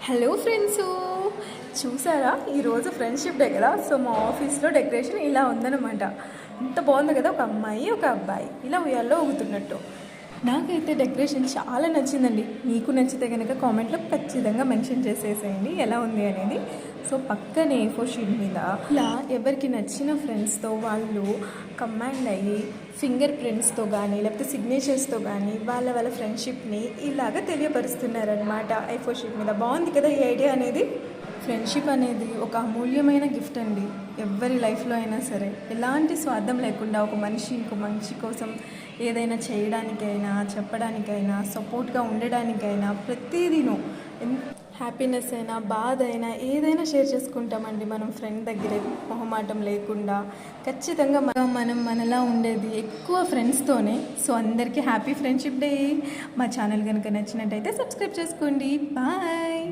Hello friends, చూసారా ఈరోజు friendship day కదా. సో మా ఆఫీస్లో డెకరేషన్ ఇలా ఉందన్నమాట. ఎంత బాగుంది కదా, ఒక అమ్మాయి ఒక అబ్బాయి ఇలా ఉయ్యాల్లో ఊగుతున్నట్టు. నాకైతే డెకరేషన్ చాలా నచ్చిందండి. మీకు నచ్చితే కనుక కామెంట్లో ఖచ్చితంగా మెన్షన్ చేసేసేయండి ఎలా ఉంది అనేది. సో పక్కనే A4 షీట్ మీద ఇలా ఎవరికి నచ్చిన ఫ్రెండ్స్తో వాళ్ళు కమాండ్ అయ్యి ఫింగర్ ప్రింట్స్తో కానీ లేకపోతే సిగ్నేచర్స్తో కానీ వాళ్ళ ఫ్రెండ్షిప్ని ఇలాగ తెలియపరుస్తున్నారనమాట A4 షీట్ మీద. బాగుంది కదా ఈ ఐడియా అనేది. ఫ్రెండ్షిప్ అనేది ఒక అమూల్యమైన గిఫ్ట్ అండి. ఎవరి లైఫ్లో అయినా సరే ఎలాంటి స్వార్థం లేకుండా ఒక మనిషి ఇంకో మనిషి కోసం ఏదైనా చేయడానికైనా చెప్పడానికైనా సపోర్ట్గా ఉండడానికైనా ప్రతిదీను హ్యాపీనెస్ అయినా బాధ అయినా ఏదైనా షేర్ చేసుకుంటామండి మనం ఫ్రెండ్ దగ్గరే, మొహమాటం లేకుండా. ఖచ్చితంగా మనం మనలా ఉండేది ఎక్కువ ఫ్రెండ్స్తోనే. సో అందరికీ హ్యాపీ ఫ్రెండ్షిప్ డే. మా ఛానల్ కనుక నచ్చినట్టయితే సబ్స్క్రైబ్ చేసుకోండి. బాయ్.